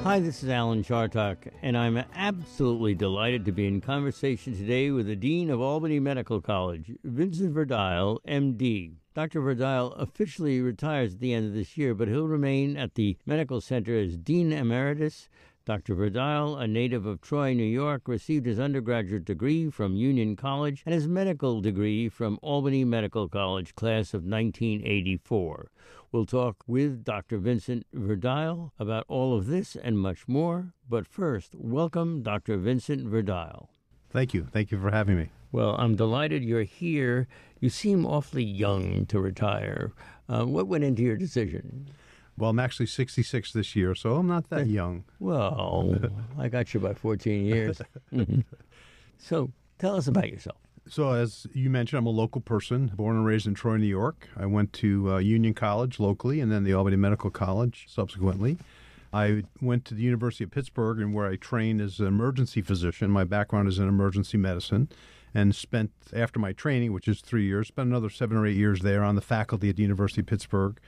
Hi, this is Alan Chartock, and I'm absolutely delighted to be in conversation today with the Dean of Albany Medical College, Vincent Verdile, M.D. Dr. Verdile officially retires at the end of this year, but he'll remain at the medical center as Dean Emeritus. Dr. Verdile, a native of Troy, New York, received his undergraduate degree from Union College and his medical degree from Albany Medical College, class of 1984. We'll talk with Dr. Vincent Verdile about all of this and much more. But first, welcome Dr. Vincent Verdile. Thank you. Thank you for having me. Well, I'm delighted you're here. You seem awfully young to retire. What went into your decision? Well, I'm actually 66 this year, so I'm not that young. Well, I got you by 14 years. So tell us about yourself. So as you mentioned, I'm a local person, born and raised in Troy, New York. I went to Union College locally and then the Albany Medical College subsequently. I went to the University of Pittsburgh, and where I trained as an emergency physician. My background is in emergency medicine, and spent, after my training, which is 3 years, spent another 7 or 8 years there on the faculty at the University of Pittsburgh.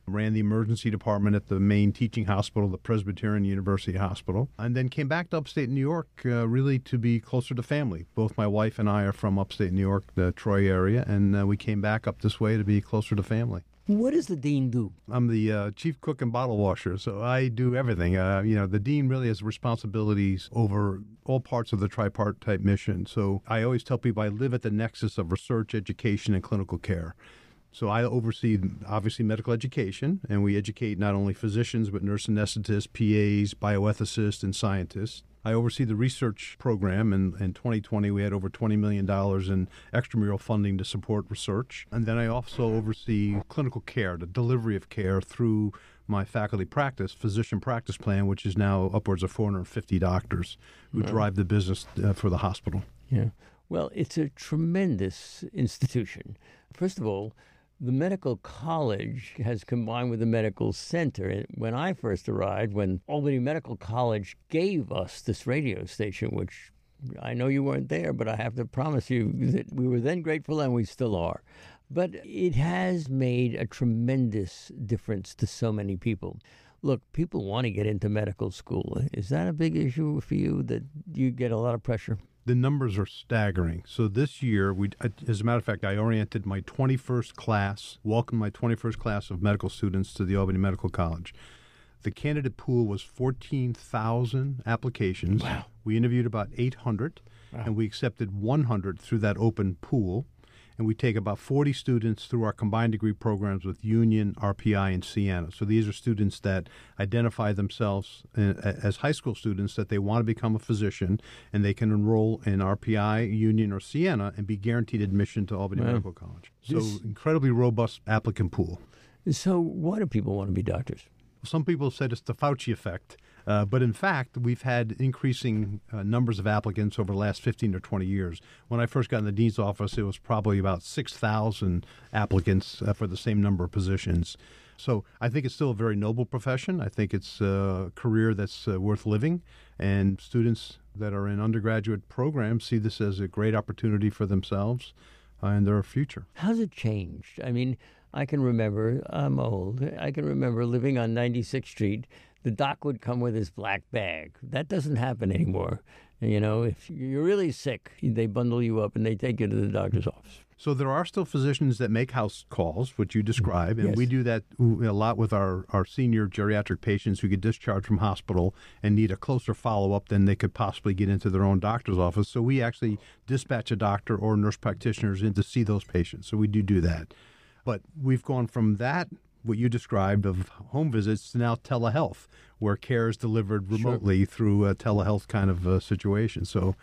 Ran the emergency department at the main teaching hospital, the Presbyterian University Hospital, and then came back to upstate New York really to be closer to family. Both my wife and I are from upstate New York, the Troy area, and we came back up this way to be closer to family. What does the dean do? I'm the chief cook and bottle washer, so I do everything. The dean really has responsibilities over all parts of the tripartite mission. So I always tell people I live at the nexus of research, education, and clinical care. So I oversee, obviously, medical education, and we educate not only physicians, but nurse anesthetists, PAs, bioethicists, and scientists. I oversee the research program, and in 2020 we had over $20 million in extramural funding to support research. And then I also oversee clinical care, the delivery of care through my faculty practice, physician practice plan, which is now upwards of 450 doctors who drive the business for the hospital. Yeah. Well, it's a tremendous institution. First of all, the medical college has combined with the medical center. And when I first arrived, when Albany Medical College gave us this radio station, which I know you weren't there, but I have to promise you that we were then grateful and we still are. But it has made a tremendous difference to so many people. Look, people want to get into medical school. Is that a big issue for you, that you get a lot of pressure? The numbers are staggering. So this year, as a matter of fact, I oriented my 21st class, welcomed my 21st class of medical students to the Albany Medical College. The candidate pool was 14,000 applications. Wow. We interviewed about 800, and we accepted 100 through that open pool. And we take about 40 students through our combined degree programs with Union, RPI, and Siena. So these are students that identify themselves as high school students that they want to become a physician, and they can enroll in RPI, Union, or Siena and be guaranteed admission to Albany Medical College. So incredibly robust applicant pool. So why do people want to be doctors? Some people said it's the Fauci effect. But in fact, we've had increasing numbers of applicants over the last 15 or 20 years. When I first got in the dean's office, it was probably about 6,000 applicants for the same number of positions. So I think it's still a very noble profession. I think it's a career that's worth living. And students that are in undergraduate programs see this as a great opportunity for themselves and their future. How's it changed? I mean, I can remember, I'm old, I can remember living on 96th Street. The doc would come with his black bag. That doesn't happen anymore. You know, if you're really sick, they bundle you up and they take you to the doctor's office. So there are still physicians that make house calls, which you describe, and we do that a lot with our senior geriatric patients who get discharged from hospital and need a closer follow-up than they could possibly get into their own doctor's office. So we actually dispatch a doctor or nurse practitioners in to see those patients. So we do that. But we've gone from that, what you described of home visits, to now telehealth, where care is delivered remotely through a telehealth kind of situation. So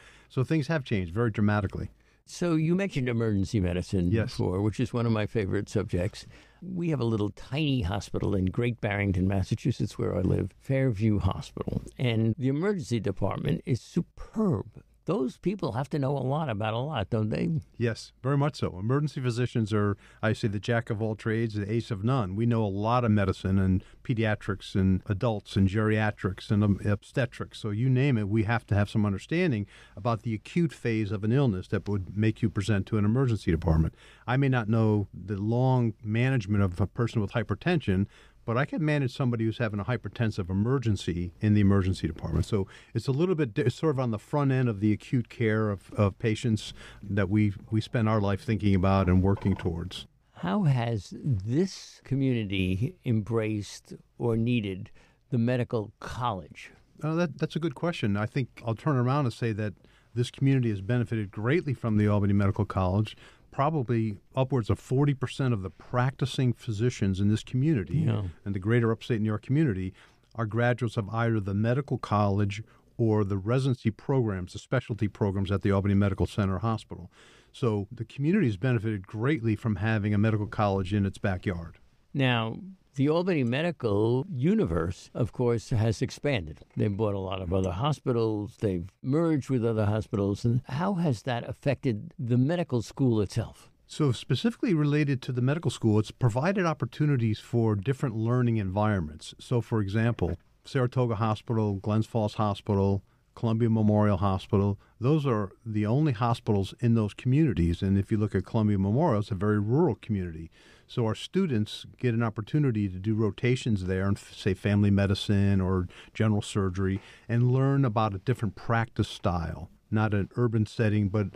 things have changed very dramatically. So you mentioned emergency medicine before, which is one of my favorite subjects. We have a little tiny hospital in Great Barrington, Massachusetts, where I live, Fairview Hospital. And the emergency department is superb. Those people have to know a lot about a lot, don't they? Yes, very much so. Emergency physicians are, I say, the jack of all trades, the ace of none. We know a lot of medicine and pediatrics and adults and geriatrics and obstetrics. So you name it, we have to have some understanding about the acute phase of an illness that would make you present to an emergency department. I may not know the long management of a person with hypertension, but I can manage somebody who's having a hypertensive emergency in the emergency department. So it's a little bit it's sort of on the front end of the acute care of patients that we spend our life thinking about and working towards. How has this community embraced or needed the medical college? That's a good question. I think I'll turn around and say that this community has benefited greatly from the Albany Medical College. Probably upwards of 40% of the practicing physicians in this community and the greater upstate New York community are graduates of either the medical college or the residency programs, the specialty programs at the Albany Medical Center Hospital. So the community has benefited greatly from having a medical college in its backyard. Now, the Albany Medical universe, of course, has expanded. They've bought a lot of other hospitals. They've merged with other hospitals. And how has that affected the medical school itself? So specifically related to the medical school, it's provided opportunities for different learning environments. So, for example, Saratoga Hospital, Glens Falls Hospital, Columbia Memorial Hospital, those are the only hospitals in those communities. And if you look at Columbia Memorial, it's a very rural community. So our students get an opportunity to do rotations there and say family medicine or general surgery and learn about a different practice style, not an urban setting, but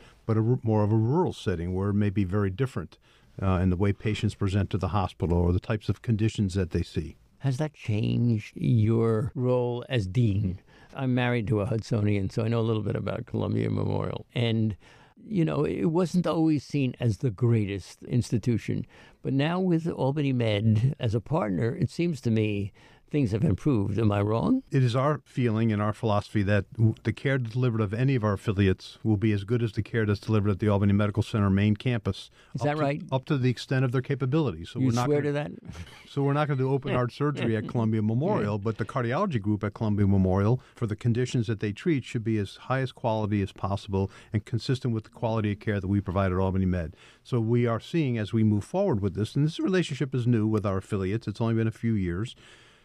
more of a rural setting where it may be very different in the way patients present to the hospital or the types of conditions that they see. Has that changed your role as dean? I'm married to a Hudsonian, so I know a little bit about Columbia Memorial. And, you know, it wasn't always seen as the greatest institution. But now with Albany Med as a partner, it seems to me things have improved. Am I wrong? It is our feeling and our philosophy that the care delivered of any of our affiliates will be as good as the care that's delivered at the Albany Medical Center main campus. Is that right? Up to the extent of their capabilities. So you we're not swear to that? So we're not going to do open heart surgery at Columbia Memorial, but the cardiology group at Columbia Memorial, for the conditions that they treat, should be as high as quality as possible and consistent with the quality of care that we provide at Albany Med. So we are seeing as we move forward with this, and this relationship is new with our affiliates, it's only been a few years,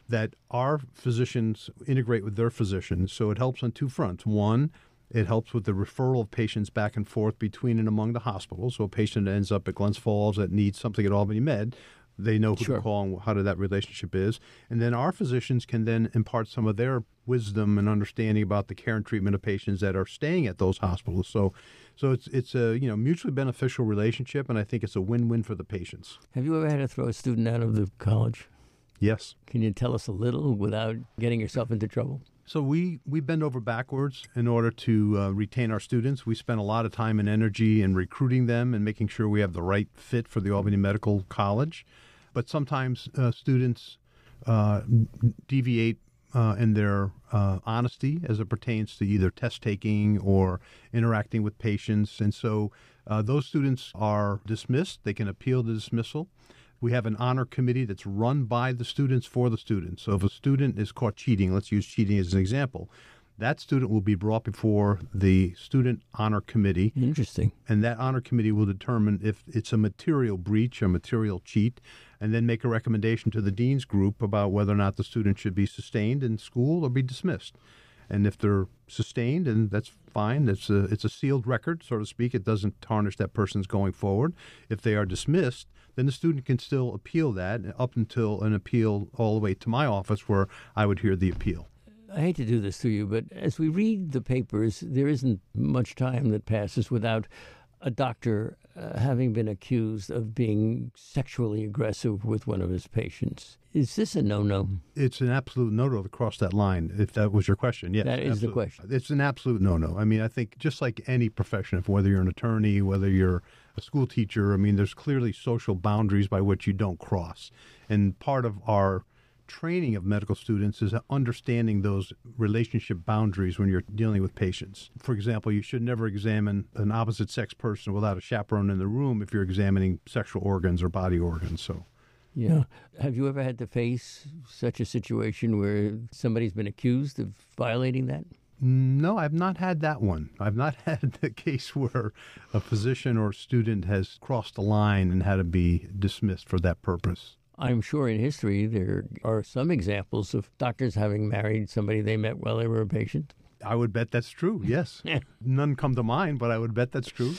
that our physicians integrate with their physicians. So it helps on two fronts. One, it helps with the referral of patients back and forth between and among the hospitals. So a patient ends up at Glens Falls that needs something at Albany Med, they know who to call and how that relationship is. And then our physicians can then impart some of their wisdom and understanding about the care and treatment of patients that are staying at those hospitals. So it's a mutually beneficial relationship, and I think it's a win-win for the patients. Have you ever had to throw a student out of the college? Yes. Can you tell us a little without getting yourself into trouble? So we bend over backwards in order to retain our students. We spend a lot of time and energy in recruiting them and making sure we have the right fit for the Albany Medical College. But sometimes students deviate in their honesty as it pertains to either test taking or interacting with patients. And so those students are dismissed. They can appeal the dismissal. We have an honor committee that's run by the students for the students. So if a student is caught cheating, let's use cheating as an example, that student will be brought before the student honor committee. Interesting. And that honor committee will determine if it's a material breach or material cheat, and then make a recommendation to the dean's group about whether or not the student should be sustained in school or be dismissed. And if they're sustained, and that's fine. It's a sealed record, so to speak. It doesn't tarnish that person's going forward. If they are dismissed, then the student can still appeal that up until an appeal all the way to my office where I would hear the appeal. I hate to do this to you, but as we read the papers, there isn't much time that passes without a doctor having been accused of being sexually aggressive with one of his patients. Is this a no-no? It's an absolute no-no to cross that line, if that was your question. Yes, that is absolutely. the question. It's an absolute no-no. I mean, I think just like any profession, whether you're an attorney, whether you're a school teacher, I mean, there's clearly social boundaries by which you don't cross. And part of our training of medical students is understanding those relationship boundaries when you're dealing with patients. For example, you should never examine an opposite sex person without a chaperone in the room if you're examining sexual organs or body organs. So, yeah. Have you ever had to face such a situation where somebody's been accused of violating that? No, I've not had that one. I've not had the case where a physician or student has crossed the line and had to be dismissed for that purpose. I'm sure in history there are some examples of doctors having married somebody they met while they were a patient. I would bet that's true, yes. None come to mind, but I would bet that's true.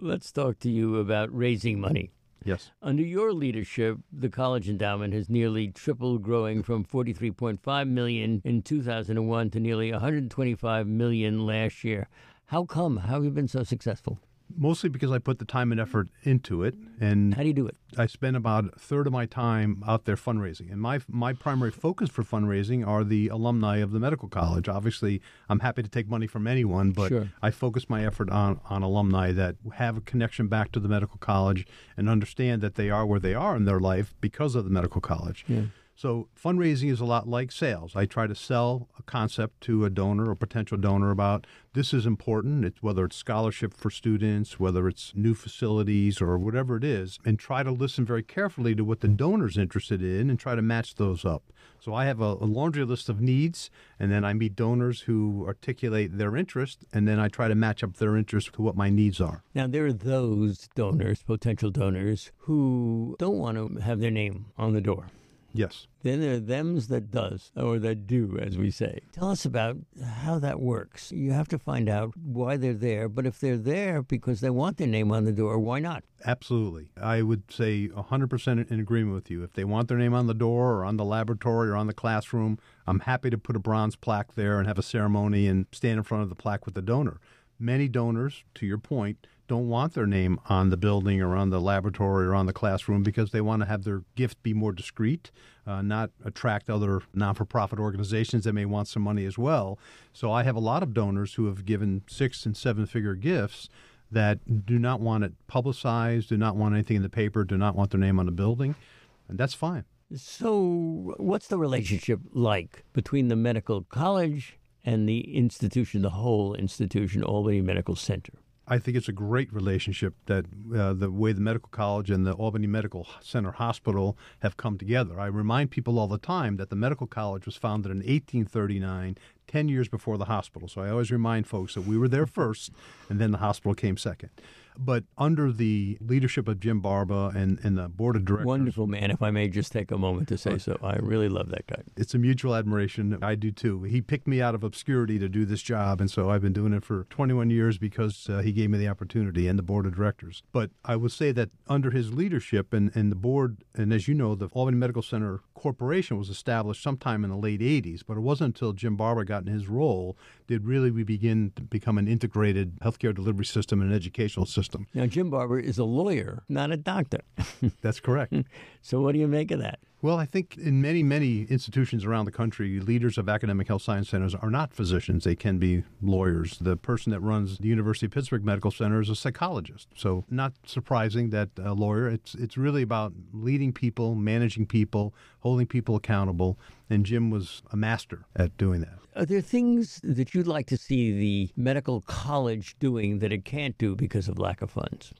Let's talk to you about raising money. Yes. Under your leadership, the college endowment has nearly tripled, growing from $43.5 million in 2001 to nearly $125 million last year. How come? How have you been so successful? Mostly because I put the time and effort into it. And How do you do it? I spend about a third of my time out there fundraising. And my primary focus for fundraising are the alumni of the medical college. Obviously, I'm happy to take money from anyone, but Sure. I focus my effort on alumni that have a connection back to the medical college and understand that they are where they are in their life because of the medical college. Yeah. So fundraising is a lot like sales. I try to sell a concept to a donor or potential donor about this is important, whether it's scholarship for students, whether it's new facilities or whatever it is, and try to listen very carefully to what the donor's interested in and try to match those up. So I have a laundry list of needs, and then I meet donors who articulate their interest, and then I try to match up their interest to what my needs are. Now, there are those donors, potential donors, who don't want to have their name on the door. Yes. Then there are thems that does, or that do, as we say. Tell us about how that works. You have to find out why they're there, but if they're there because they want their name on the door, why not? Absolutely. I would say 100% in agreement with you. If they want their name on the door or on the laboratory or on the classroom, I'm happy to put a bronze plaque there and have a ceremony and stand in front of the plaque with the donor. Many donors, to your point, don't want their name on the building or on the laboratory or on the classroom because they want to have their gift be more discreet, not attract other non-for-profit organizations that may want some money as well. So I have a lot of donors who have given 6- and 7-figure gifts that do not want it publicized, do not want anything in the paper, do not want their name on the building, and that's fine. So what's the relationship like between the medical college and the institution, the whole institution, Albany Medical Center? I think it's a great relationship that the way the medical college and the Albany Medical Center Hospital have come together. I remind people all the time that the medical college was founded in 1839, 10 years before the hospital. So I always remind folks that we were there first, and then the hospital came second. But under the leadership of Jim Barba and the board of directors. Wonderful man, if I may just take a moment to say so. I really love that guy. It's a mutual admiration. I do too. He picked me out of obscurity to do this job, and so I've been doing it for 21 years because he gave me the opportunity and the board of directors. But I would say that under his leadership and the board, and as you know, the Albany Medical Center Corporation was established sometime in the late 80s, but it wasn't until Jim Barba got in his role did really we begin to become an integrated healthcare delivery system and educational system. Now, Jim Barber is a lawyer, not a doctor. That's correct. So what do you make of that? Well, I think in many, many institutions around the country, leaders of academic health science centers are not physicians. They can be lawyers. The person that runs the University of Pittsburgh Medical Center is a psychologist. So not surprising that a lawyer, it's really about leading people, managing people, holding people accountable. And Jim was a master at doing that. Are there things that you'd like to see the medical college doing that it can't do because of lack of funds?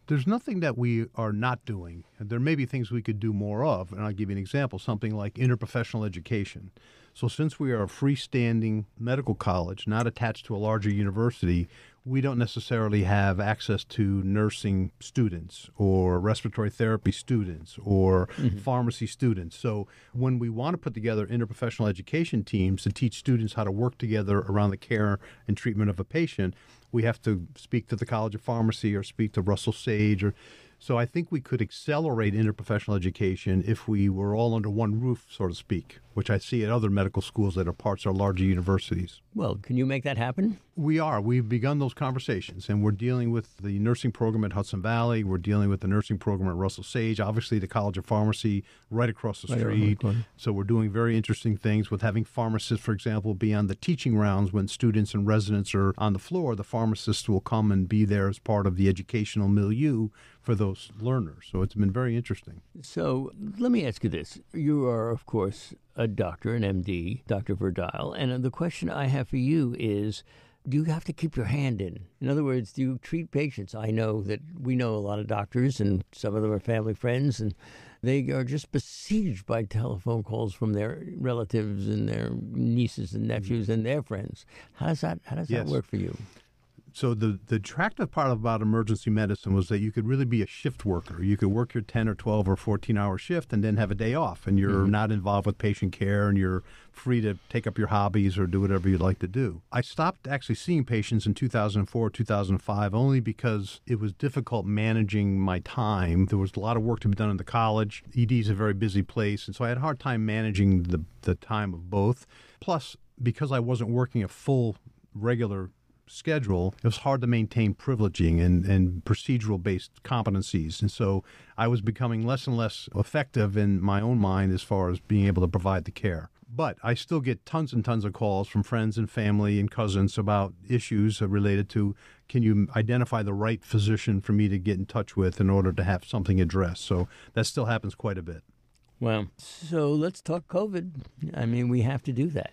There's nothing that we are not doing. There may be things we could do more of, and I'll give you an example, something like interprofessional education. So since we are a freestanding medical college, not attached to a larger university, we don't necessarily have access to nursing students or respiratory therapy students or pharmacy students. So when we want to put together interprofessional education teams to teach students how to work together around the care and treatment of a patient, we have to speak to the College of Pharmacy or speak to Russell Sage. So I think we could accelerate interprofessional education if we were all under one roof, so to speak, which I see at other medical schools that are parts of larger universities. Well, can you make that happen? We are. We've begun those conversations, and we're dealing with the nursing program at Hudson Valley. We're dealing with the nursing program at Russell Sage, obviously the College of Pharmacy right across the street. So we're doing very interesting things with having pharmacists, for example, be on the teaching rounds when students and residents are on the floor. The pharmacists will come and be there as part of the educational milieu for those learners. So it's been very interesting. So let me ask you this. You are, of course, a doctor, an MD, Dr. Verdile, and the question I have for you is, do you have to keep your hand in? In other words, do you treat patients? I know that we know a lot of doctors, and some of them are family friends, and they are just besieged by telephone calls from their relatives and their nieces and nephews and their friends. How does that work for you? So the attractive part about emergency medicine was that you could really be a shift worker. You could work your 10 or 12 or 14-hour shift and then have a day off, and you're not involved with patient care, and you're free to take up your hobbies or do whatever you'd like to do. I stopped actually seeing patients in 2004, 2005, only because it was difficult managing my time. There was a lot of work to be done in the college. ED is a very busy place, and so I had a hard time managing the time of both. Plus, because I wasn't working a full regular schedule, it was hard to maintain privileging and procedural-based competencies. And so I was becoming less and less effective in my own mind as far as being able to provide the care. But I still get tons and tons of calls from friends and family and cousins about issues related to, can you identify the right physician for me to get in touch with in order to have something addressed? So that still happens quite a bit. Well, so let's talk COVID. I mean, we have to do that.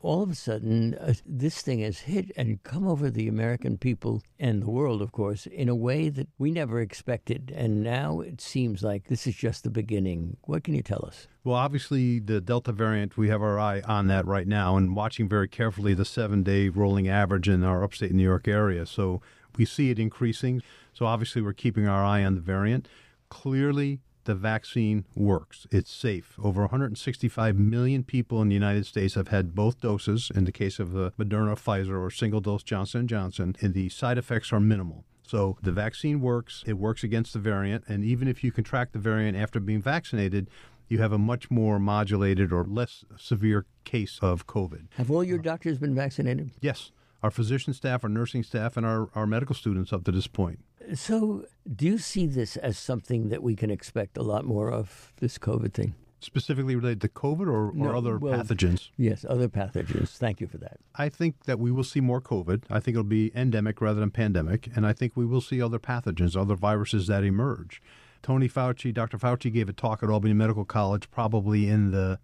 All of a sudden, this thing has hit and come over the American people and the world, of course, in a way that we never expected. And now it seems like this is just the beginning. What can you tell us? Well, obviously, the Delta variant, we have our eye on that right now and watching very carefully the 7-day rolling average in our upstate New York area. So we see it increasing. So obviously, we're keeping our eye on the variant. Clearly, the vaccine works. It's safe. Over 165 million people in the United States have had both doses in the case of the Moderna, Pfizer, or single-dose Johnson & Johnson, and the side effects are minimal. So the vaccine works. It works against the variant, and even if you contract the variant after being vaccinated, you have a much more modulated or less severe case of COVID. Have all your doctors been vaccinated? Yes. Our physician staff, our nursing staff, and our medical students up to this point. So do you see this as something that we can expect a lot more of, this COVID thing? Specifically related to COVID or other pathogens? Yes, other pathogens. Thank you for that. I think that we will see more COVID. I think it'll be endemic rather than pandemic. And I think we will see other pathogens, other viruses that emerge. Dr. Fauci gave a talk at Albany Medical College probably in the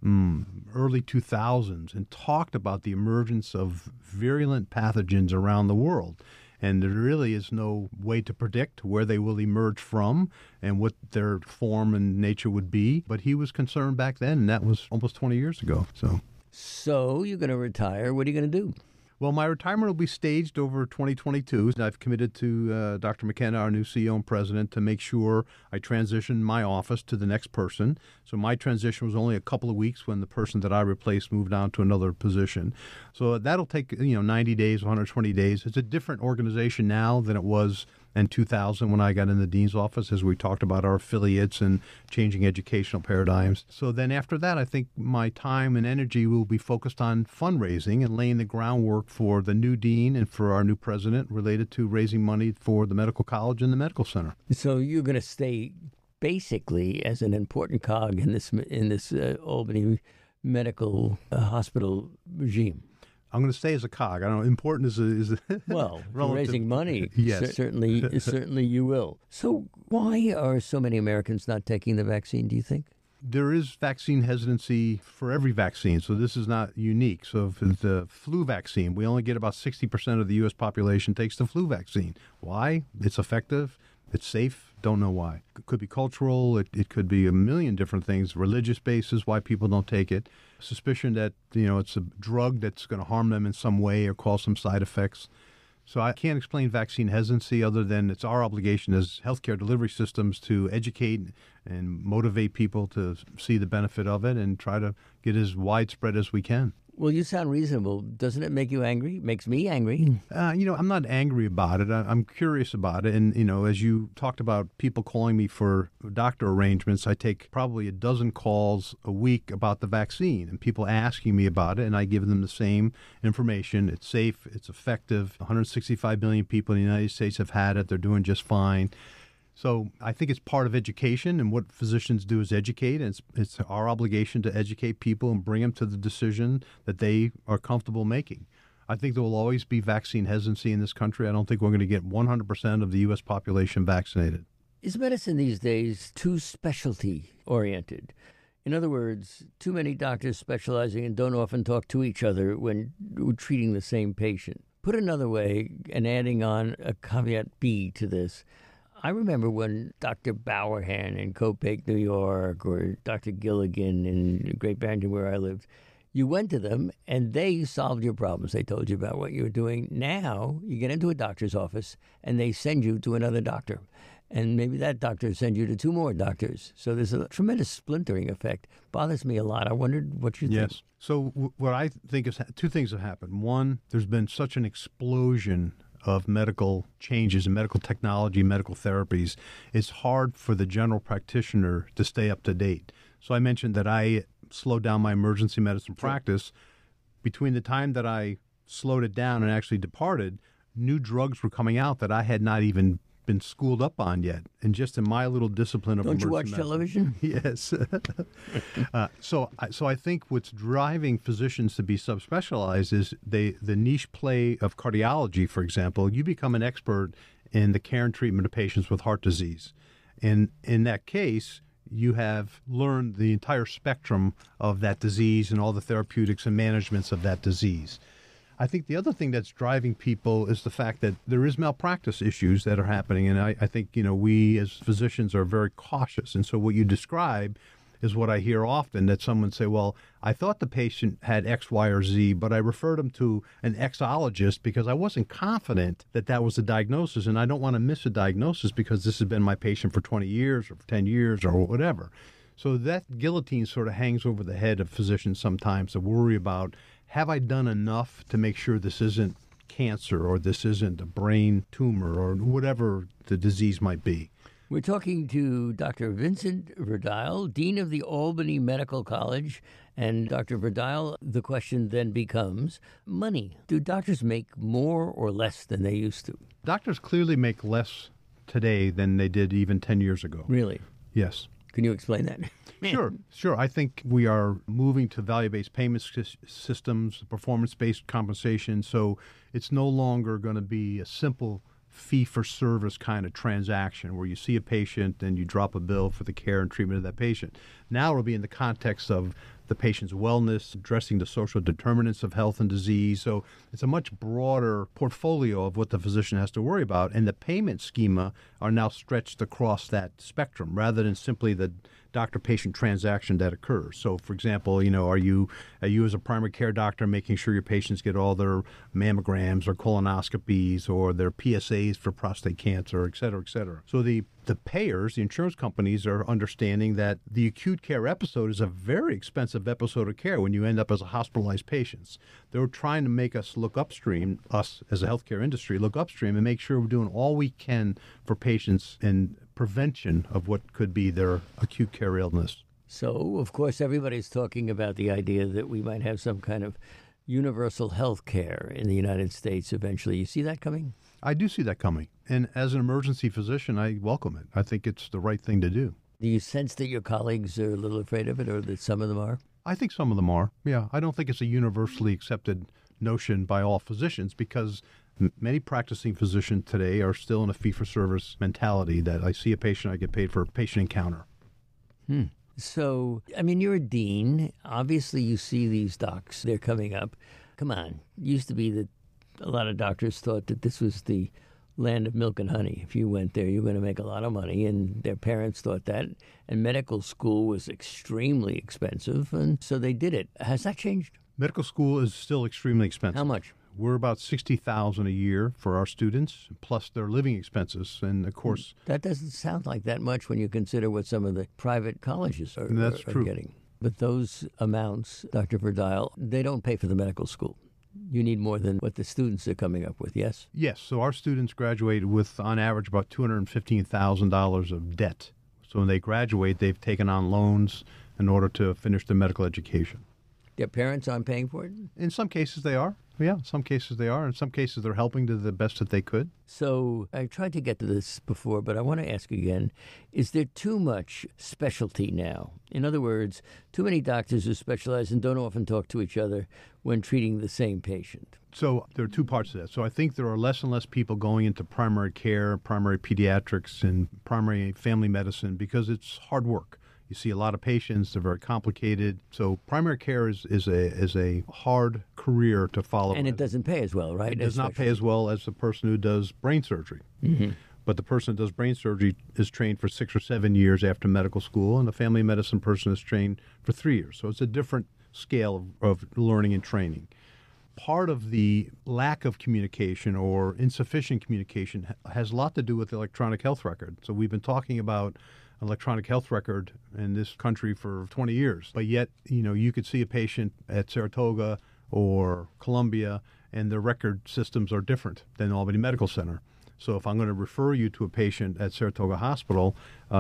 early 2000s and talked about the emergence of virulent pathogens around the world. And there really is no way to predict where they will emerge from and what their form and nature would be. But he was concerned back then, and that was almost 20 years ago. So you're going to retire. What are you going to do? Well, my retirement will be staged over 2022. I've committed to Dr. McKenna, our new CEO and president, to make sure I transition my office to the next person. So my transition was only a couple of weeks when the person that I replaced moved on to another position. So that'll take 90 days, 120 days. It's a different organization now than it was in 2000 when I got in the dean's office, as we talked about our affiliates and changing educational paradigms. So then after that, I think my time and energy will be focused on fundraising and laying the groundwork for the new dean and for our new president related to raising money for the medical college and the medical center. So you're going to stay basically as an important cog in this Albany Medical Hospital regime. I'm going to stay as a cog. I don't know. Important is well, raising money. Yes. certainly you will. So why are so many Americans not taking the vaccine, do you think? There is vaccine hesitancy for every vaccine, so this is not unique. So for the flu vaccine, we only get about 60% of the U.S. population takes the flu vaccine. Why? It's effective. It's safe. Don't know why. It could be cultural. It could be a million different things. Religious basis, why people don't take it. Suspicion that, it's a drug that's going to harm them in some way or cause some side effects. So I can't explain vaccine hesitancy other than it's our obligation as healthcare delivery systems to educate and motivate people to see the benefit of it and try to get as widespread as we can. Well, you sound reasonable. Doesn't it make you angry? It makes me angry. I'm not angry about it. I'm curious about it. And, as you talked about people calling me for doctor arrangements, I take probably a dozen calls a week about the vaccine and people asking me about it. And I give them the same information. It's safe. It's effective. 165 million people in the United States have had it. They're doing just fine. So I think it's part of education, and what physicians do is educate, and it's our obligation to educate people and bring them to the decision that they are comfortable making. I think there will always be vaccine hesitancy in this country. I don't think we're going to get 100% of the U.S. population vaccinated. Is medicine these days too specialty-oriented? In other words, too many doctors specializing and don't often talk to each other when treating the same patient. Put another way, and adding on a caveat B to this, I remember when Dr. Bowerhan in Copake, New York, or Dr. Gilligan in Great Barrington, where I lived, You went to them, and they solved your problems. They told you about what you were doing. Now you get into a doctor's office, and they send you to another doctor. And maybe that doctor sends you to two more doctors. So there's a tremendous splintering effect. Bothers me a lot. I wondered what you think. Yes. So what I think is two things have happened. One, there's been such an explosion of medical changes in medical technology, medical therapies. It's hard for the general practitioner to stay up to date. So I mentioned that I slowed down my emergency medicine practice. Between the time that I slowed it down and actually departed, new drugs were coming out that I had not even been schooled up on yet. And just in my little discipline of Don't you watch medicine, television? Yes. So I think what's driving physicians to be subspecialized is the niche play of cardiology, for example. You become an expert in the care and treatment of patients with heart disease. And in that case, you have learned the entire spectrum of that disease and all the therapeutics and managements of that disease. I think the other thing that's driving people is the fact that there is malpractice issues that are happening. And I think, we as physicians are very cautious. And so what you describe is what I hear often, that someone say, well, I thought the patient had X, Y, or Z, but I referred them to an Xologist because I wasn't confident that that was a diagnosis. And I don't want to miss a diagnosis because this has been my patient for 20 years or for 10 years or whatever. So that guillotine sort of hangs over the head of physicians sometimes to worry about, have I done enough to make sure this isn't cancer or this isn't a brain tumor or whatever the disease might be? We're talking to Dr. Vincent Verdile, Dean of the Albany Medical College. And Dr. Verdile, the question then becomes money. Do doctors make more or less than they used to? Doctors clearly make less today than they did even 10 years ago. Really? Yes. Can you explain that? Sure. I think we are moving to value-based payment systems, performance-based compensation. So it's no longer going to be a simple fee-for-service kind of transaction where you see a patient and you drop a bill for the care and treatment of that patient. Now it'll be in the context of the patient's wellness, addressing the social determinants of health and disease. So it's a much broader portfolio of what the physician has to worry about. And the payment schema are now stretched across that spectrum rather than simply the doctor-patient transaction that occurs. So, for example, are you as a primary care doctor making sure your patients get all their mammograms or colonoscopies or their PSAs for prostate cancer, et cetera, et cetera. So the payers, the insurance companies, are understanding that the acute care episode is a very expensive episode of care when you end up as a hospitalized patient. They're trying to make us look upstream, us as a healthcare industry, look upstream and make sure we're doing all we can for patients in prevention of what could be their acute care illness. So, of course, everybody's talking about the idea that we might have some kind of universal health care in the United States eventually. You see that coming? I do see that coming. And as an emergency physician, I welcome it. I think it's the right thing to do. Do you sense that your colleagues are a little afraid of it, or that some of them are? I think some of them are, yeah. I don't think it's a universally accepted notion by all physicians because many practicing physicians today are still in a fee-for-service mentality that I see a patient, I get paid for a patient encounter. So, you're a dean. Obviously, you see these docs. They're coming up. Come on. It used to be that a lot of doctors thought that this was the land of milk and honey. If you went there, you're going to make a lot of money, and their parents thought that. And medical school was extremely expensive, and so they did it. Has that changed? Medical school is still extremely expensive. How much? We're about $60,000 a year for our students, plus their living expenses, and of course, that doesn't sound like that much when you consider what some of the private colleges are getting. But those amounts, Dr. Verdile, they don't pay for the medical school. You need more than what the students are coming up with, yes? Yes. So our students graduate with, on average, about $215,000 of debt. So when they graduate, they've taken on loans in order to finish their medical education. Their parents aren't paying for it? In some cases, they are. Yeah, in some cases they are. In some cases, they're helping to the best that they could. So I tried to get to this before, but I want to ask again, is there too much specialty now? In other words, too many doctors who specialize and don't often talk to each other when treating the same patient? So there are two parts to that. So I think there are less and less people going into primary care, primary pediatrics, and primary family medicine because it's hard work. You see a lot of patients, they're very complicated. So primary care is a hard career to follow. And it doesn't pay as well, right? It does not pay as well as the person who does brain surgery. Mm-hmm. But the person who does brain surgery is trained for 6 or 7 years after medical school, and the family medicine person is trained for 3 years. So it's a different scale of learning and training. Part of the lack of communication or insufficient communication has a lot to do with the electronic health record. So we've been talking about electronic health record in this country for 20 years. But yet, you could see a patient at Saratoga or Columbia, and their record systems are different than Albany Medical Center. So if I'm going to refer you to a patient at Saratoga Hospital,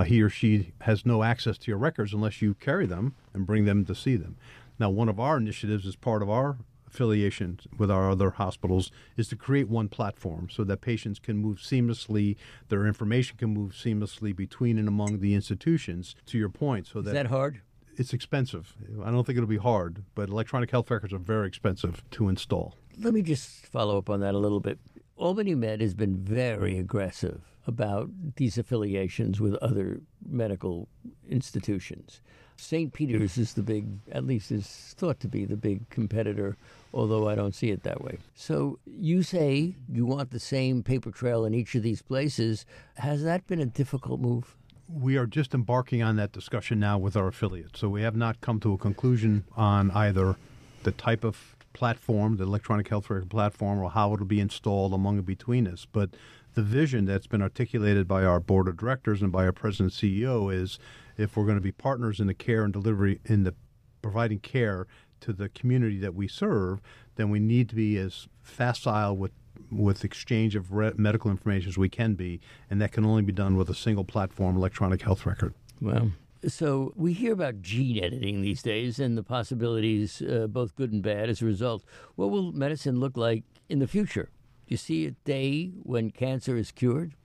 he or she has no access to your records unless you carry them and bring them to see them. Now, one of our initiatives as part of our affiliation with our other hospitals is to create one platform so that patients can move seamlessly, their information can move seamlessly between and among the institutions, to your point. So Is that hard? It's expensive. I don't think it'll be hard, but electronic health records are very expensive to install. Let me just follow up on that a little bit. Albany Med has been very aggressive about these affiliations with other medical institutions. St. Peter's is the big, at least is thought to be the big competitor, although I don't see it that way. So you say you want the same paper trail in each of these places. Has that been a difficult move? We are just embarking on that discussion now with our affiliates. So we have not come to a conclusion on either the type of platform, the electronic health record platform, or how it'll be installed among and between us. But the vision that's been articulated by our board of directors and by our president and CEO is if we're going to be partners in the care and delivery, in the providing care to the community that we serve, then we need to be as facile with exchange of medical information as we can be, and that can only be done with a single platform, electronic health record. Well, so we hear about gene editing these days and the possibilities, both good and bad, as a result. What will medicine look like in the future? Do you see a day when cancer is cured?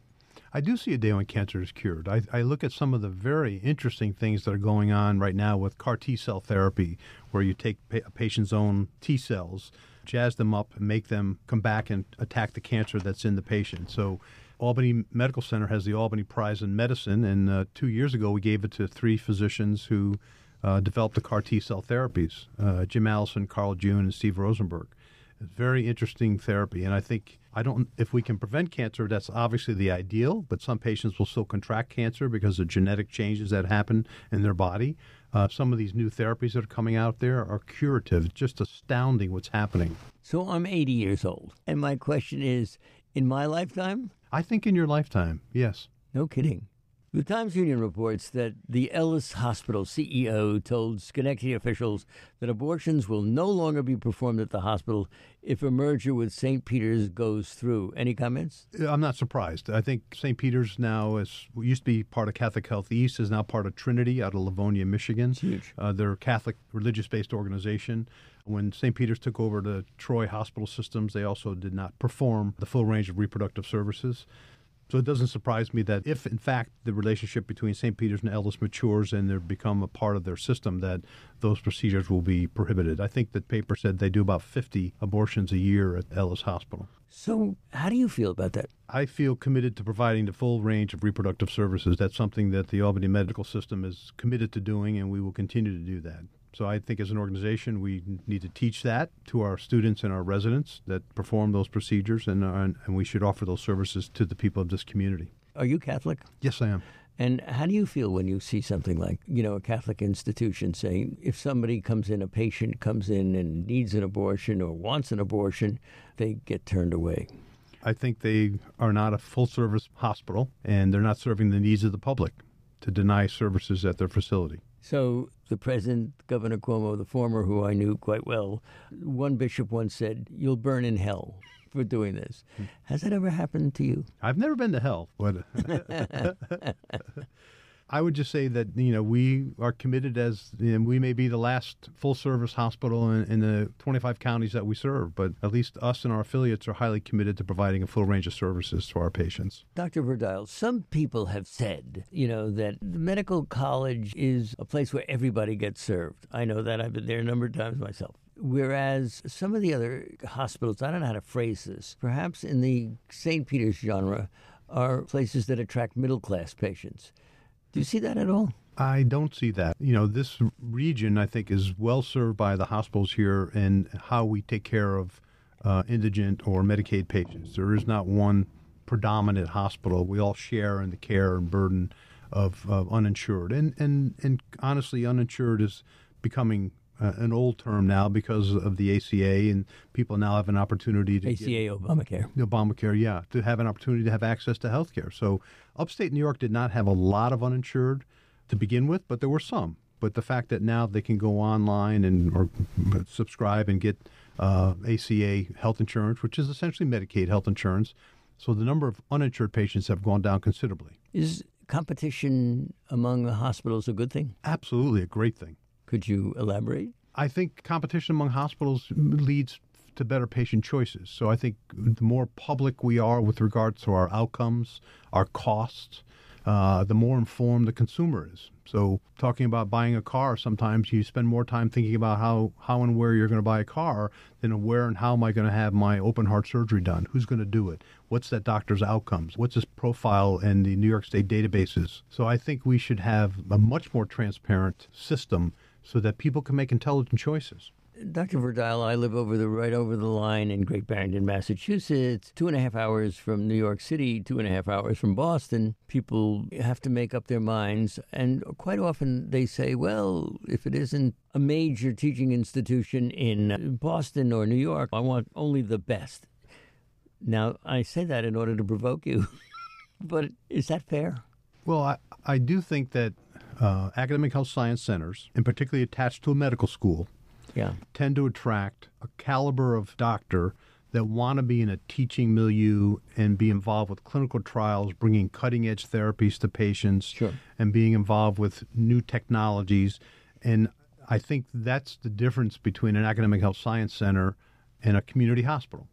I do see a day when cancer is cured. I look at some of the very interesting things that are going on right now with CAR T-cell therapy, where you take a patient's own T-cells, jazz them up, and make them come back and attack the cancer that's in the patient. So Albany Medical Center has the Albany Prize in Medicine, and 2 years ago we gave it to 3 physicians who developed the CAR T-cell therapies, Jim Allison, Carl June, and Steve Rosenberg. It's very interesting therapy, and I think if we can prevent cancer, that's obviously the ideal, but some patients will still contract cancer because of genetic changes that happen in their body. Some of these new therapies that are coming out there are curative. It's just astounding what's happening. So I'm 80 years old, and my question is, in my lifetime? I think in your lifetime, yes. No kidding. The Times-Union reports that the Ellis Hospital CEO told Schenectady officials that abortions will no longer be performed at the hospital if a merger with St. Peter's goes through. Any comments? I'm not surprised. I think St. Peter's now used to be part of Catholic Health East, is now part of Trinity out of Livonia, Michigan. It's huge. They're a Catholic religious-based organization. When St. Peter's took over the Troy hospital systems, they also did not perform the full range of reproductive services. So it doesn't surprise me that if, in fact, the relationship between St. Peter's and Ellis matures and they become a part of their system, that those procedures will be prohibited. I think the paper said they do about 50 abortions a year at Ellis Hospital. So how do you feel about that? I feel committed to providing the full range of reproductive services. That's something that the Albany Medical System is committed to doing, and we will continue to do that. So I think as an organization, we need to teach that to our students and our residents that perform those procedures, and we should offer those services to the people of this community. Are you Catholic? Yes, I am. And how do you feel when you see something like, a Catholic institution saying if somebody a patient comes in and needs an abortion or wants an abortion, they get turned away? I think they are not a full-service hospital, and they're not serving the needs of the public to deny services at their facility. So the president, Governor Cuomo, the former, who I knew quite well, one bishop once said, "You'll burn in hell for doing this." Has that ever happened to you? I've never been to hell, but I would just say that, we are committed we may be the last full-service hospital in the 25 counties that we serve, but at least us and our affiliates are highly committed to providing a full range of services to our patients. Dr. Verdile, some people have said, that the medical college is a place where everybody gets served. I know that. I've been there a number of times myself. Whereas some of the other hospitals, I don't know how to phrase this, perhaps in the St. Peter's genre, are places that attract middle-class patients. Do you see that at all? I don't see that. This region, I think, is well served by the hospitals here and how we take care of indigent or Medicaid patients. There is not one predominant hospital. We all share in the care and burden of uninsured. And honestly, uninsured is becoming an old term now because of the ACA, and people now have an opportunity to ACA Obamacare. Obamacare, yeah, to have an opportunity to have access to health care. So upstate New York did not have a lot of uninsured to begin with, but there were some. But the fact that now they can go online or subscribe and get ACA health insurance, which is essentially Medicaid health insurance, so the number of uninsured patients have gone down considerably. Is competition among the hospitals a good thing? Absolutely a great thing. Could you elaborate? I think competition among hospitals leads to better patient choices. So I think the more public we are with regards to our outcomes, our costs, the more informed the consumer is. So talking about buying a car, sometimes you spend more time thinking about how and where you're going to buy a car than where and how am I going to have my open heart surgery done? Who's going to do it? What's that doctor's outcomes? What's his profile in the New York State databases? So I think we should have a much more transparent system so that people can make intelligent choices. Dr. Verdile, I live right over the line in Great Barrington, Massachusetts, 2.5 hours from New York City, 2.5 hours from Boston. People have to make up their minds, and quite often they say, well, if it isn't a major teaching institution in Boston or New York, I want only the best. Now, I say that in order to provoke you, but is that fair? Well, I do think that academic health science centers, and particularly attached to a medical school, tend to attract a caliber of doctor that want to be in a teaching milieu and be involved with clinical trials, bringing cutting-edge therapies to patients, and being involved with new technologies. And I think that's the difference between an academic health science center and a community hospital,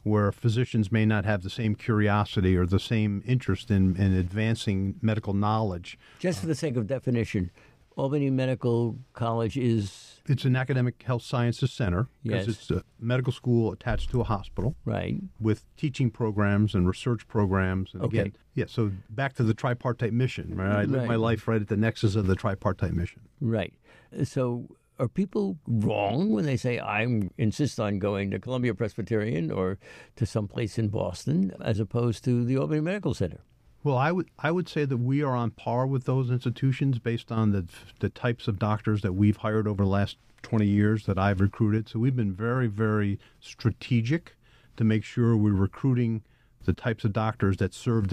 where physicians may not have the same curiosity or the same interest in advancing medical knowledge. Just for the sake of definition, Albany Medical College is... It's an academic health sciences center because it's a medical school attached to a hospital. Right. With teaching programs and research programs. And okay. Again, so back to the tripartite mission. Right? I live my life right at the nexus of the tripartite mission. Right. So are people wrong when they say, I insist on going to Columbia Presbyterian or to someplace in Boston as opposed to the Albany Medical Center? Well, I would say that we are on par with those institutions based on the types of doctors that we've hired over the last 20 years that I've recruited. So we've been very, very strategic to make sure we're recruiting the types of doctors that serve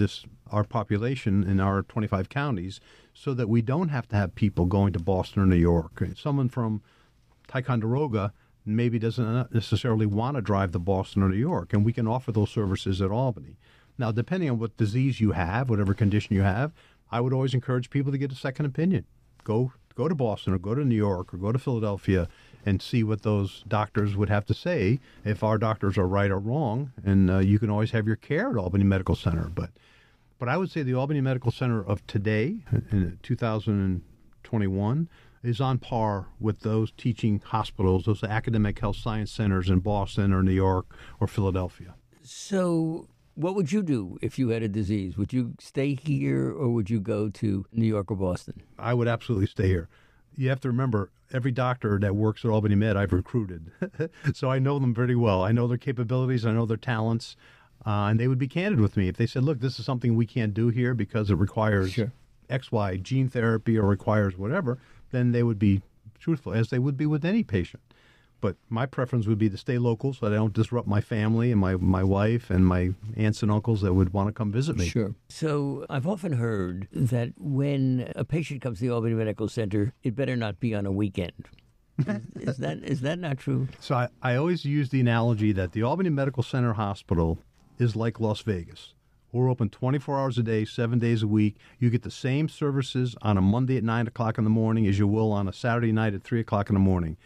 our population in our 25 counties so that we don't have to have people going to Boston or New York. Someone from Ticonderoga maybe doesn't necessarily want to drive to Boston or New York, and we can offer those services at Albany. Now, depending on what disease you have, whatever condition you have, I would always encourage people to get a second opinion. Go to Boston or go to New York or go to Philadelphia and see what those doctors would have to say if our doctors are right or wrong. And you can always have your care at Albany Medical Center. But I would say the Albany Medical Center of today, in 2021, is on par with those teaching hospitals, those academic health science centers in Boston or New York or Philadelphia. So what would you do if you had a disease? Would you stay here or would you go to New York or Boston? I would absolutely stay here. You have to remember, every doctor that works at Albany Med I've recruited. So I know them very well. I know their capabilities. I know their talents. And they would be candid with me. If they said, look, this is something we can't do here because it requires XY gene therapy or requires whatever, then they would be truthful, as they would be with any patient. But my preference would be to stay local so that I don't disrupt my family and my wife and my aunts and uncles that would want to come visit me. Sure. So I've often heard that when a patient comes to the Albany Medical Center, it better not be on a weekend. Is that not true? So I always use the analogy that the Albany Medical Center Hospital is like Las Vegas. We're open 24 hours a day, 7 days a week. You get the same services on a Monday at 9 o'clock in the morning as you will on a Saturday night at 3 o'clock in the morning.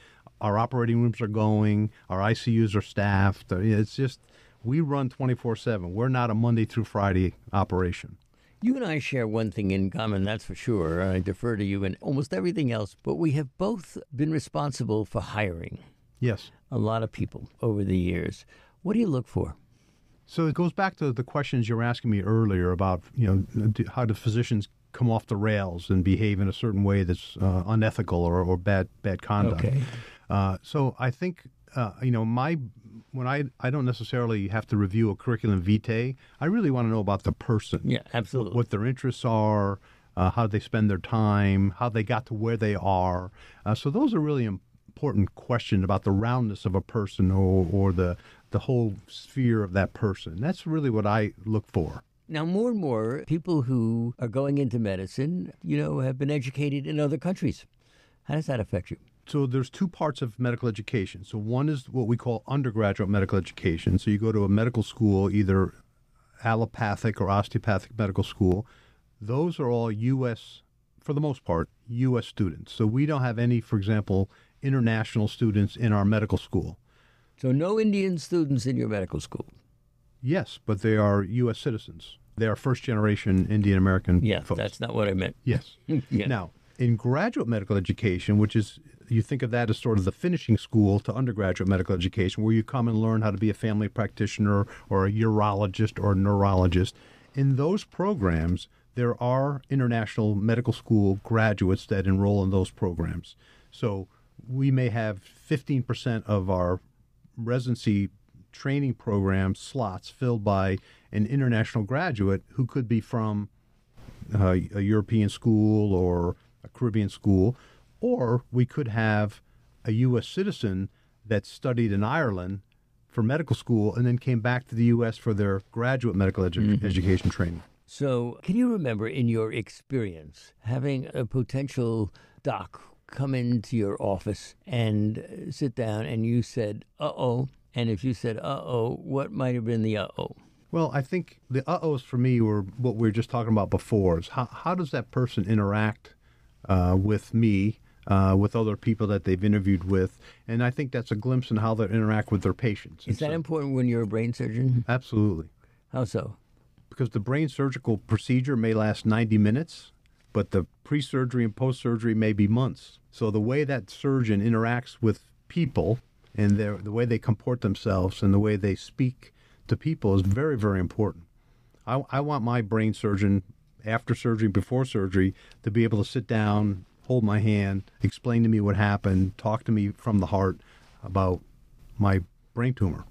Our operating rooms are going. Our ICUs are staffed. It's just, we run 24/7. We're not a Monday through Friday operation. You and I share one thing in common, that's for sure. I defer to you in almost everything else, but we have both been responsible for hiring. Yes. A lot of people over the years. What do you look for? So it goes back to the questions you were asking me earlier about, how do physicians come off the rails and behave in a certain way that's unethical or bad conduct. Okay. So I think, when I don't necessarily have to review a curriculum vitae, I really want to know about the person. Yeah, absolutely. What their interests are, how they spend their time, how they got to where they are. So those are really important question about the roundness of a person or the whole sphere of that person. That's really what I look for. Now, more and more people who are going into medicine, have been educated in other countries. How does that affect you? So there's two parts of medical education. So one is what we call undergraduate medical education. So you go to a medical school, either allopathic or osteopathic medical school. Those are all U.S., for the most part, U.S. students. So we don't have any, for example, international students in our medical school. So no Indian students in your medical school? Yes, but they are U.S. citizens. They are first-generation Indian American folks. That's not what I meant. Yes. Yeah. Now, in graduate medical education, which is, you think of that as sort of the finishing school to undergraduate medical education, where you come and learn how to be a family practitioner or a urologist or a neurologist. In those programs, there are international medical school graduates that enroll in those programs. So we may have 15% of our residency training program slots filled by an international graduate who could be from a European school or a Caribbean school, or we could have a U.S. citizen that studied in Ireland for medical school and then came back to the U.S. for their graduate medical education training. So can you remember in your experience having a potential doc come into your office and sit down and you said, uh-oh, and if you said, uh-oh, what might have been the uh-oh? Well, I think the uh-ohs for me were what we were just talking about before, is how does that person interact with me, with other people that they've interviewed with, and I think that's a glimpse in how they interact with their patients. Is that important when you're a brain surgeon? Absolutely. How so? Because the brain surgical procedure may last 90 minutes, but the pre-surgery and post-surgery may be months. So the way that surgeon interacts with people and the way they comport themselves and the way they speak to people is very, very important. I want my brain surgeon, after surgery, before surgery, to be able to sit down, hold my hand, explain to me what happened, talk to me from the heart about my brain tumor.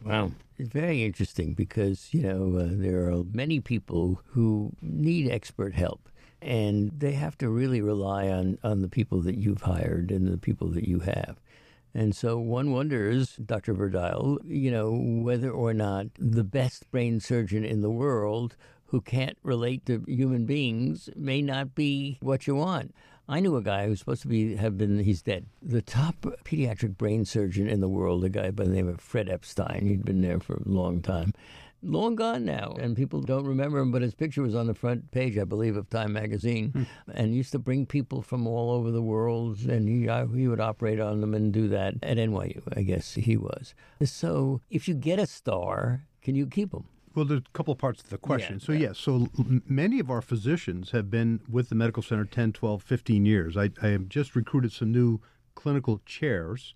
Wow. It's very interesting because, there are many people who need expert help, and they have to really rely on the people that you've hired and the people that you have. And so one wonders, Dr. Verdile, whether or not the best brain surgeon in the world who can't relate to human beings may not be what you want. I knew a guy who's supposed to he's dead. The top pediatric brain surgeon in the world, a guy by the name of Fred Epstein. He'd been there for a long time. Long gone now, and people don't remember him, but his picture was on the front page, I believe, of Time magazine, and used to bring people from all over the world, and he would operate on them and do that at NYU, I guess he was. So if you get a star, can you keep them? Well, there's a couple of parts to the question. So many of our physicians have been with the medical center 10, 12, 15 years. I have just recruited some new clinical chairs.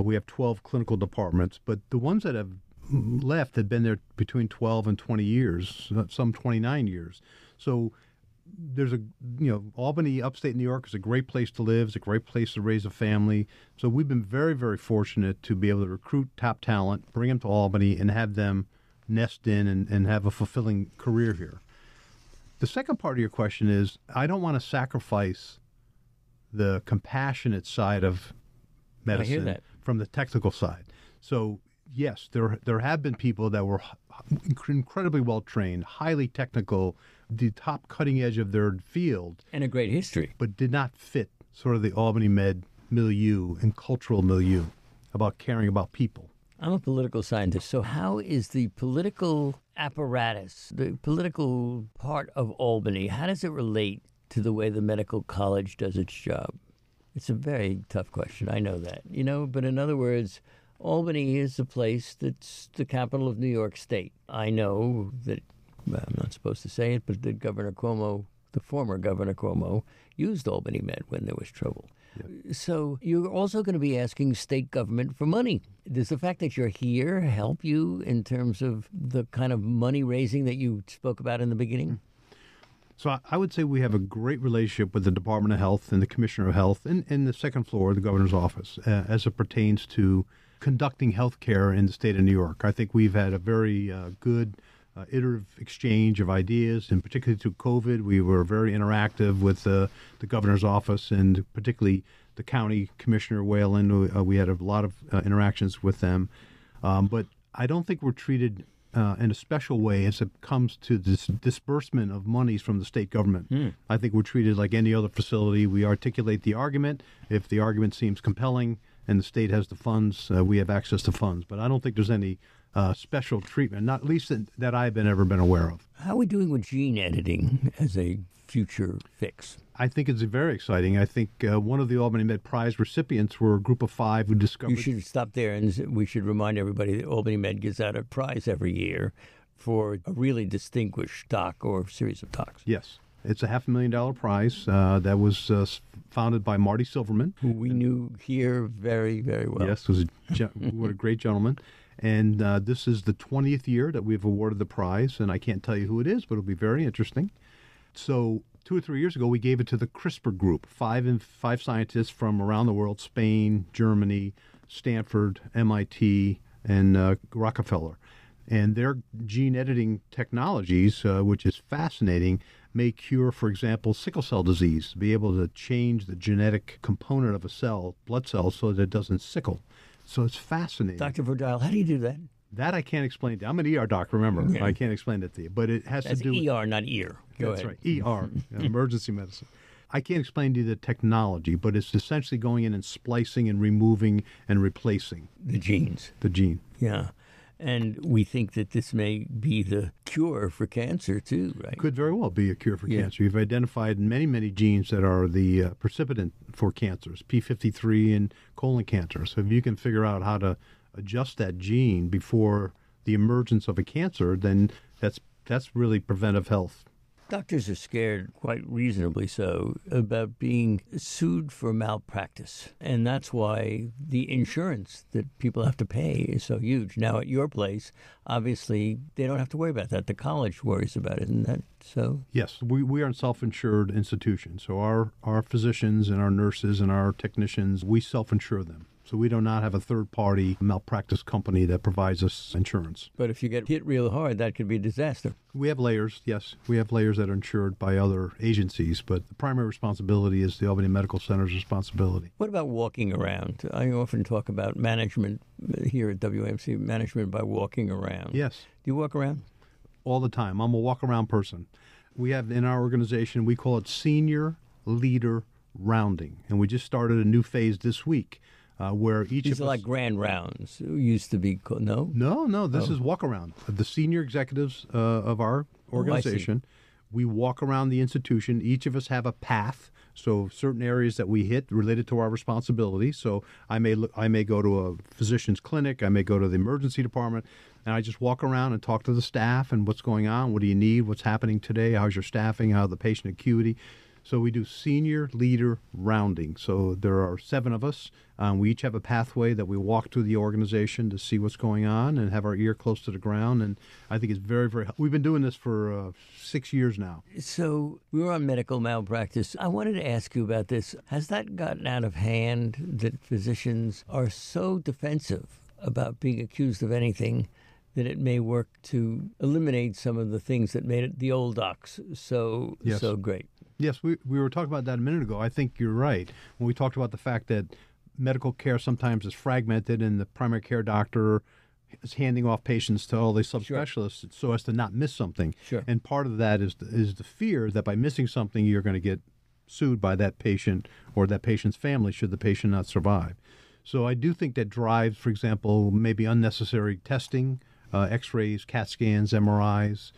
We have 12 clinical departments, but the ones that have left had been there between 12 and 20 years, some 29 years. So there's Albany, upstate New York is a great place to live. It's a great place to raise a family. So we've been very, very fortunate to be able to recruit top talent, bring them to Albany, and have them nest in and have a fulfilling career here. The second part of your question is, I don't want to sacrifice the compassionate side of medicine from the technical side. So yes, there have been people that were incredibly well trained, highly technical, the top cutting edge of their field, and a great history, but did not fit sort of the Albany Med milieu and cultural milieu about caring about people. I'm a political scientist, so how is the political apparatus, the political part of Albany, how does it relate to the way the medical college does its job? It's a very tough question, I know that. But in other words, Albany is a place that's the capital of New York State. I know that, I'm not supposed to say it, but that Governor Cuomo, the former Governor Cuomo, used Albany Med when there was trouble. Yep. So you're also going to be asking state government for money. Does the fact that you're here help you in terms of the kind of money raising that you spoke about in the beginning? So I would say we have a great relationship with the Department of Health and the Commissioner of Health and the second floor of the governor's office as it pertains to conducting health care in the state of New York. I think we've had a very good iterative exchange of ideas, and particularly through COVID, we were very interactive with the governor's office and particularly the county commissioner, Whalen. We had a lot of interactions with them. But I don't think we're treated in a special way as it comes to this disbursement of monies from the state government. I think we're treated like any other facility. We articulate the argument. If the argument seems compelling and the state has the funds, we have access to funds. But I don't think there's any special treatment, not least that I've ever been aware of. How are we doing with gene editing as a future fix? I think it's very exciting. I think one of the Albany Med Prize recipients were a group of 5 who discovered... You should stop there, and we should remind everybody that Albany Med gives out a prize every year for a really distinguished doc or series of docs. Yes. It's a $500,000 prize that was founded by Marty Silverman, who we knew here very, very well. Yes, what a great gentleman. And this is the 20th year that we've awarded the prize, and I can't tell you who it is, but it'll be very interesting. So 2 or 3 years ago, we gave it to the CRISPR group, five scientists from around the world: Spain, Germany, Stanford, MIT, and Rockefeller. And their gene editing technologies, which is fascinating, may cure, for example, sickle cell disease, be able to change the genetic component of a cell, blood cell, so that it doesn't sickle. So it's fascinating. Dr. Verdile, how do you do that? That I can't explain to you. I'm an ER doc, remember. Yeah. I can't explain that to you. But it has That's to do ER, not ear. That's ahead. Right. ER, emergency medicine. I can't explain to you the technology, but it's essentially going in and splicing and removing and replacing. The genes. The gene. Yeah. And we think that this may be the cure for cancer, too, right? Could very well be a cure for cancer. You've identified many, many genes that are the precipitant for cancers, P53 and colon cancer. So if you can figure out how to adjust that gene before the emergence of a cancer, then that's really preventive health. Doctors are scared, quite reasonably so, about being sued for malpractice. And that's why the insurance that people have to pay is so huge. Now, at your place, obviously, they don't have to worry about that. The college worries about it, isn't that so? Yes, we are a self-insured institution. So our physicians and our nurses and our technicians, we self-insure them. So we do not have a third-party malpractice company that provides us insurance. But if you get hit real hard, that could be a disaster. We have layers, yes. We have layers that are insured by other agencies, but the primary responsibility is the Albany Medical Center's responsibility. What about walking around? I often talk about management here at WAMC, management by walking around. Yes. Do you walk around? All the time. I'm a walk-around person. We have in our organization, we call it Senior Leader Rounding, and we just started a new phase this week. Where each These of are us, like grand rounds. It used to be called, no? No. This is walk around. The senior executives of our organization, we walk around the institution. Each of us have a path. So certain areas that we hit related to our responsibility. So I may go to a physician's clinic. I may go to the emergency department, and I just walk around and talk to the staff and what's going on. What do you need? What's happening today? How's your staffing? How's the patient acuity? So we do senior leader rounding. So there are 7 of us. We each have a pathway that we walk through the organization to see what's going on and have our ear close to the ground. And I think it's very, very helpful. We've been doing this for 6 years now. So we were on medical malpractice. I wanted to ask you about this. Has that gotten out of hand that physicians are so defensive about being accused of anything that it may work to eliminate some of the things that made it the old docs so great? Yes, we were talking about that a minute ago. I think you're right. When we talked about the fact that medical care sometimes is fragmented and the primary care doctor is handing off patients to all these subspecialists so as to not miss something. Sure. And part of that is the fear that by missing something, you're going to get sued by that patient or that patient's family should the patient not survive. So I do think that drives, for example, maybe unnecessary testing, X-rays, CAT scans, MRIs,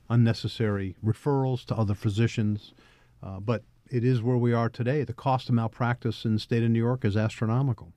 unnecessary referrals to other physicians. But it is where we are today. The cost of malpractice in the state of New York is astronomical.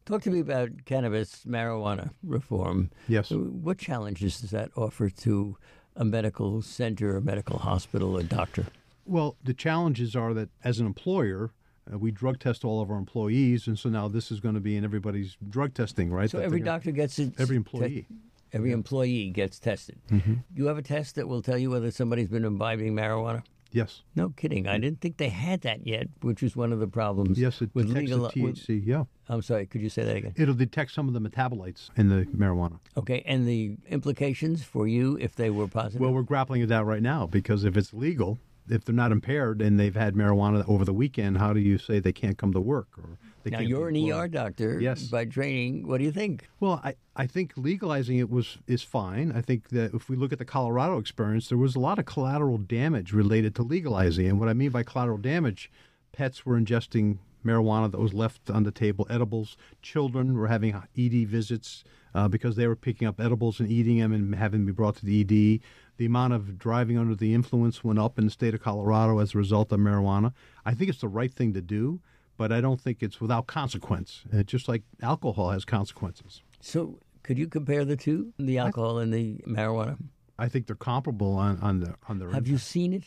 Talk to me about cannabis marijuana reform. Yes. What challenges does that offer to a medical center, a medical hospital, a doctor? Well, the challenges are that as an employer, we drug test all of our employees, and so now this is going to be in everybody's drug testing, right? So every doctor gets it. Every employee. Every employee gets tested. Mm-hmm. You have a test that will tell you whether somebody's been imbibing marijuana? Yes. No kidding. I didn't think they had that yet, which is one of the problems. Yes, it with detects the THC, yeah. I'm sorry, could you say that again? It'll detect some of the metabolites in the marijuana. Okay, and the implications for you if they were positive? Well, we're grappling with that right now because if it's legal, if they're not impaired and they've had marijuana over the weekend, how do you say they can't come to work? Or they Now, can't you're an be ER employed? doctor Yes. by training. What do you think? Well, I think legalizing it is fine. I think that if we look at the Colorado experience, there was a lot of collateral damage related to legalizing. And what I mean by collateral damage, pets were ingesting marijuana that was left on the table, edibles. Children were having ED visits because they were picking up edibles and eating them and having to be brought to the ED. The amount of driving under the influence went up in the state of Colorado as a result of marijuana. I think it's the right thing to do, but I don't think it's without consequence, just like alcohol has consequences. So, could you compare the two, the alcohol and the marijuana? I think they're comparable on their. Have you seen it?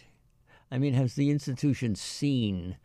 I mean, has the institution seen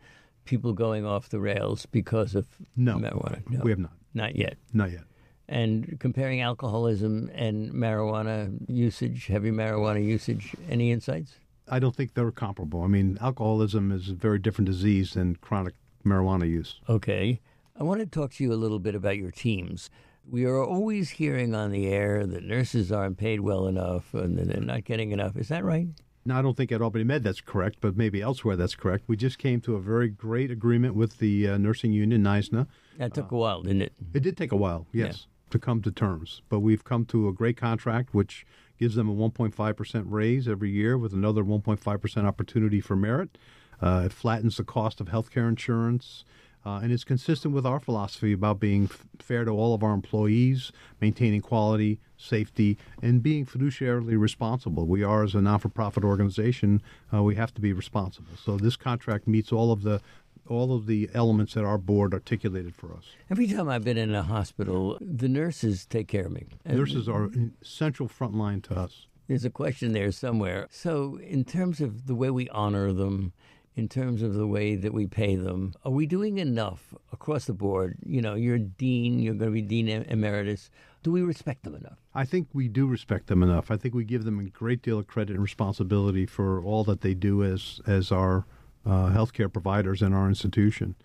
people going off the rails because of marijuana? No, we have not. Not yet. Not yet. And comparing alcoholism and marijuana usage, heavy marijuana usage, any insights? I don't think they're comparable. I mean, alcoholism is a very different disease than chronic marijuana use. Okay. I want to talk to you a little bit about your teams. We are always hearing on the air that nurses aren't paid well enough and that they're not getting enough. Is that right? Now, I don't think at Albany Med that's correct, but maybe elsewhere that's correct. We just came to a very great agreement with the nursing union, NISNA. That took a while, didn't it? It did take a while, yes, to come to terms. But we've come to a great contract, which gives them a 1.5% raise every year with another 1.5% opportunity for merit. It flattens the cost of health care insurance. And it's consistent with our philosophy about being fair to all of our employees, maintaining quality, safety, and being fiduciarily responsible. We are, as a not-for-profit organization, we have to be responsible. So this contract meets all of the elements that our board articulated for us. Every time I've been in a hospital, the nurses take care of me. Nurses are central front line to us. There's a question there somewhere. So in terms of the way we honor them, in terms of the way that we pay them, are we doing enough across the board? You know, you're dean, you're going to be dean emeritus. Do we respect them enough? I think we do respect them enough. I think we give them a great deal of credit and responsibility for all that they do as our healthcare providers in our institution.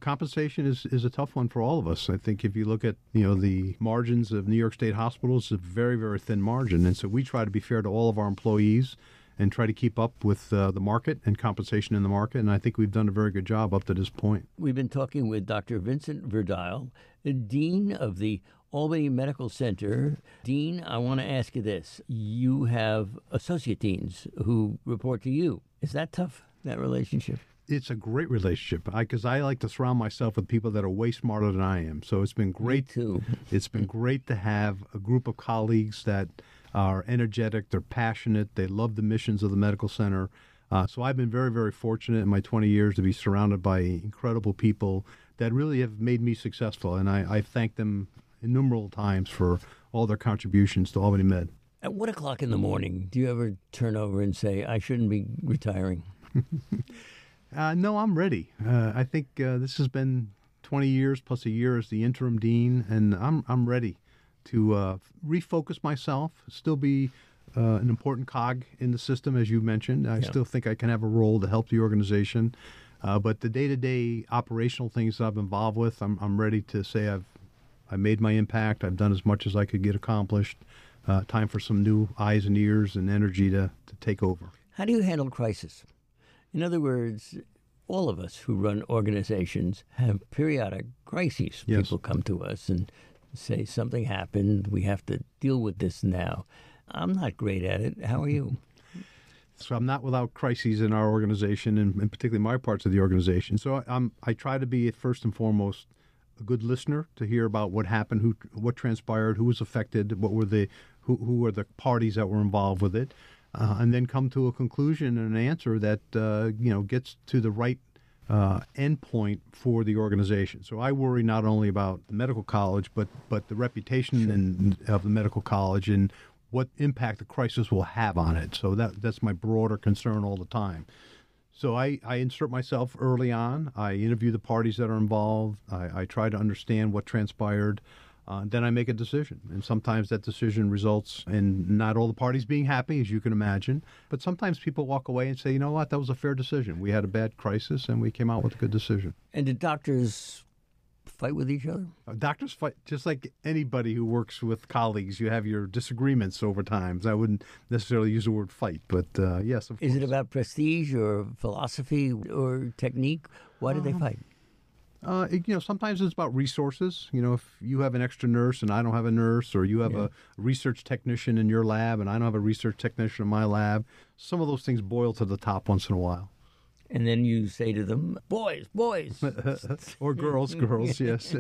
Compensation is a tough one for all of us. I think if you look at the margins of New York State hospitals, it's a very, very thin margin. And so we try to be fair to all of our employees and try to keep up with the market and compensation in the market. And I think we've done a very good job up to this point. We've been talking with Dr. Vincent Verdile, the Dean of the Albany Medical Center. Dean, I want to ask you this. You have associate deans who report to you. Is that tough, that relationship? It's a great relationship because I like to surround myself with people that are way smarter than I am. So it's been great. Me too. It's been great to have a group of colleagues that are energetic, they're passionate, they love the missions of the medical center. So I've been very, very fortunate in my 20 years to be surrounded by incredible people that really have made me successful. And I thank them innumerable times for all their contributions to Albany Med. At what o'clock in the morning do you ever turn over and say, I shouldn't be retiring? No, I'm ready. I think this has been 20 years plus a year as the interim dean, and I'm ready to refocus myself, still be an important cog in the system, as you mentioned. I still think I can have a role to help the organization. But the day-to-day operational things that I'm involved with, I'm ready to say I made my impact. I've done as much as I could get accomplished. Time for some new eyes and ears and energy to take over. How do you handle crisis? In other words, all of us who run organizations have periodic crises. Yes. People come to us and say something happened, we have to deal with this now. I'm not great at it. How are you? So I'm not without crises in our organization, and particularly my parts of the organization. So I try to be, first and foremost, a good listener to hear about what happened, what transpired, who was affected, who were the parties that were involved with it, and then come to a conclusion and an answer that gets to the right end point for the organization. So I worry not only about the medical college, but the reputation of the medical college and what impact the crisis will have on it. So that's my broader concern all the time. So I insert myself early on. I interview the parties that are involved. I try to understand what transpired. Then I make a decision. And sometimes that decision results in not all the parties being happy, as you can imagine. But sometimes people walk away and say, you know what, that was a fair decision. We had a bad crisis and we came out with a good decision. And do doctors fight with each other? Doctors fight just like anybody who works with colleagues. You have your disagreements over time. I wouldn't necessarily use the word fight, but yes, of course. Is it about prestige or philosophy or technique? Why do they fight? Sometimes it's about resources. If you have an extra nurse and I don't have a nurse, or you have a research technician in your lab and I don't have a research technician in my lab, some of those things boil to the top once in a while. And then you say to them, boys. Or girls, yes.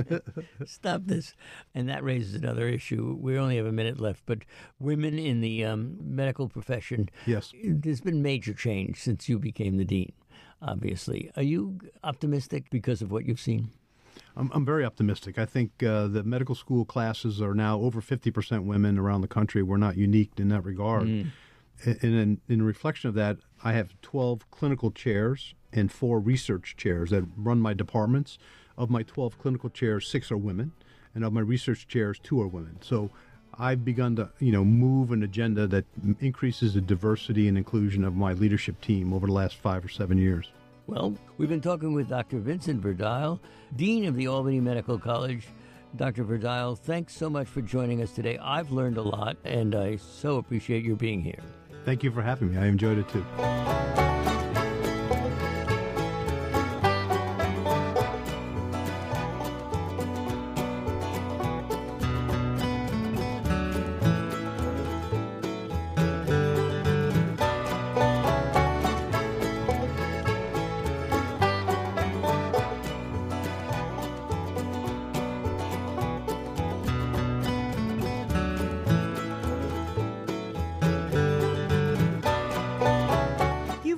Stop this. And that raises another issue. We only have a minute left, but women in the medical profession, yes, there's been major change since you became the dean, obviously. Are you optimistic because of what you've seen? I'm very optimistic. I think the medical school classes are now over 50% women around the country. We're not unique in that regard. And in reflection of that, I have 12 clinical chairs and 4 research chairs that run my departments. Of my 12 clinical chairs, 6 are women, and of my research chairs, 2 are women. So I've begun to, move an agenda that increases the diversity and inclusion of my leadership team over the last 5 or 7 years. Well, we've been talking with Dr. Vincent Verdile, Dean of the Albany Medical College. Dr. Verdile, thanks so much for joining us today. I've learned a lot, and I so appreciate your being here. Thank you for having me. I enjoyed it too.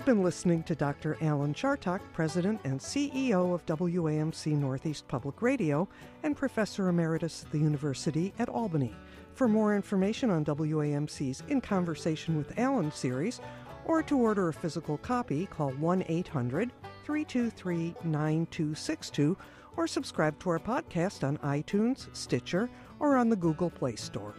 Been listening to Dr. Alan Chartock, President and CEO of WAMC Northeast Public Radio and Professor Emeritus at the University at Albany. For more information on WAMC's In Conversation with Alan series, or to order a physical copy, call 1-800-323-9262 or subscribe to our podcast on iTunes, Stitcher, or on the Google Play Store.